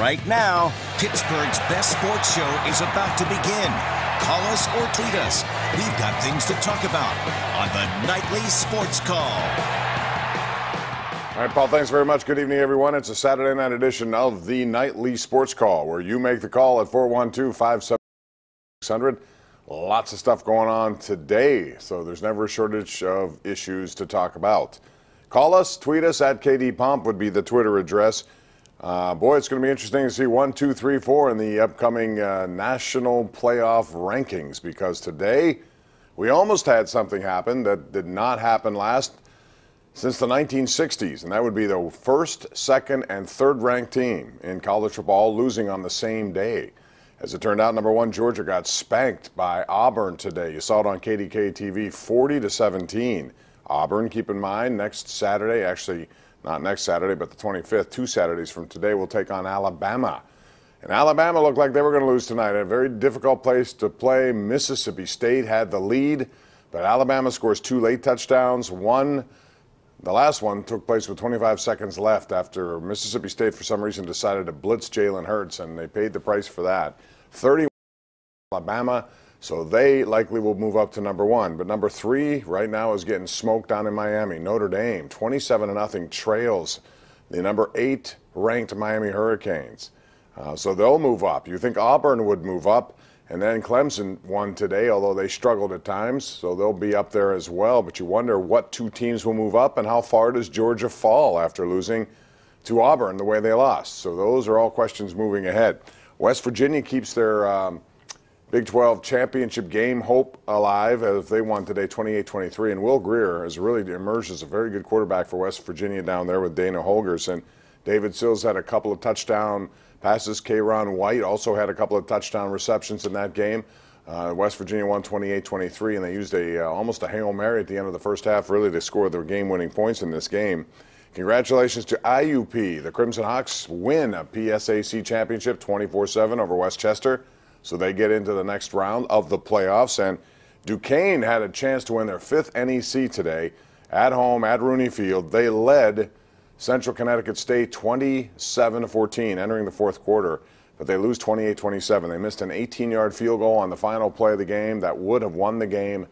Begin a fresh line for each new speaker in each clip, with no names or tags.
Right now, Pittsburgh's best sports show is about to begin. Call us or tweet us. We've got things to talk about on the Nightly Sports Call.
All right, Paul, thanks very much. Good evening, everyone. It's a Saturday night edition of the Nightly Sports Call, where you make the call at 412-57600. Lots of stuff going on today, so there's never a shortage of issues to talk about. Call us, tweet us, at KDPomp would be the Twitter address. Boy, it's going to be interesting to see 1, 2, 3, 4 in the upcoming national playoff rankings, because today we almost had something happen that did not happen since the 1960s, and that would be the first, second, and third ranked team in college football losing on the same day. As it turned out, number 1 Georgia got spanked by Auburn today. You saw it on KDKA-TV, 40-17. Auburn, keep in mind, next Saturday, actually not next Saturday, but the 25th, 2 Saturdays from today, will take on Alabama. And Alabama looked like they were going to lose tonight. A very difficult place to play. Mississippi State had the lead, but Alabama scores 2 late touchdowns. The last one took place with 25 seconds left after Mississippi State, for some reason, decided to blitz Jalen Hurts, and they paid the price for that. 31 Alabama, so they likely will move up to number 1. But number 3 right now is getting smoked down in Miami. Notre Dame, 27-0 trails the number 8 ranked Miami Hurricanes. So they'll move up. You think Auburn would move up, and then Clemson won today, although they struggled at times, so they'll be up there as well. But you wonder what 2 teams will move up, and how far does Georgia fall after losing to Auburn the way they lost. So those are all questions moving ahead. West Virginia keeps their Big 12 championship game hope alive as they won today 28-23. And Will Grier has really emerged as a very good quarterback for West Virginia down there with Dana Holgorsen. David Sills had a couple of touchdown passes. Kayron White also had a couple of touchdown receptions in that game. West Virginia won 28-23, and they used almost a Hail Mary at the end of the first half really to score their game-winning points in this game. Congratulations to IUP. The Crimson Hawks win a PSAC championship 24-7 over Westchester, so they get into the next round of the playoffs. And Duquesne had a chance to win their 5th NEC today at home at Rooney Field. They led Central Connecticut State 27-14 entering the 4th quarter, but they lose 28-27. They missed an 18-yard field goal on the final play of the game that would have won the game.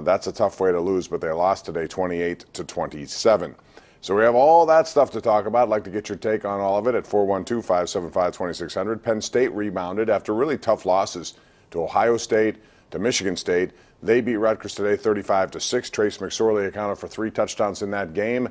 That's a tough way to lose, but they lost today 28-27. So we have all that stuff to talk about. I'd like to get your take on all of it at 412-575-2600. Penn State rebounded after really tough losses to Ohio State, to Michigan State. They beat Rutgers today 35-6. Trace McSorley accounted for 3 touchdowns in that game.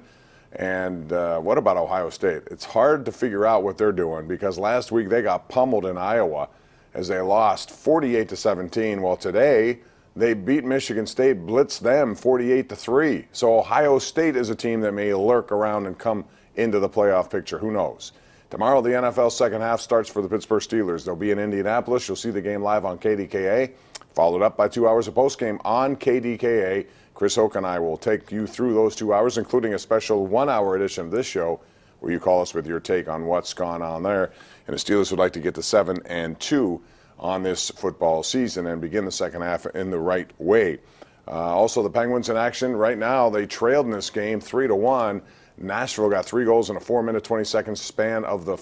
And what about Ohio State? It's hard to figure out what they're doing, because last week they got pummeled in Iowa as they lost 48-17. Well, today they beat Michigan State, blitzed them 48-3. So Ohio State is a team that may lurk around and come into the playoff picture. Who knows? Tomorrow, the NFL second half starts for the Pittsburgh Steelers. They'll be in Indianapolis. You'll see the game live on KDKA, followed up by 2 hours of postgame on KDKA. Chris Oak and I will take you through those 2 hours, including a special 1-hour edition of this show where you call us with your take on what's gone on there. And the Steelers would like to get to 7-2 on this football season and begin the second half in the right way. Also, the Penguins in action right now. They trailed in this game 3-1. Nashville got 3 goals in a 4-minute, 20-second span of the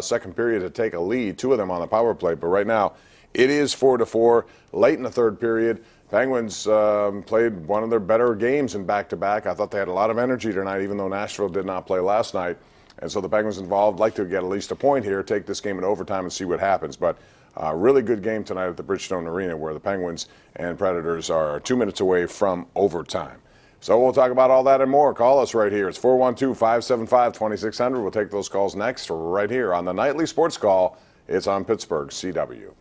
second period to take a lead, 2 of them on the power play. But right now, it is 4-4 late in the third period. Penguins played one of their better games in back-to-back. I thought they had a lot of energy tonight, even though Nashville did not play last night. And so the Penguins involved like to get at least a point here, take this game in overtime and see what happens. But really good game tonight at the Bridgestone Arena, where the Penguins and Predators are 2 minutes away from overtime. So we'll talk about all that and more. Call us right here. It's 412-575-2600. We'll take those calls next right here on the Nightly Sports Call. It's on Pittsburgh CW.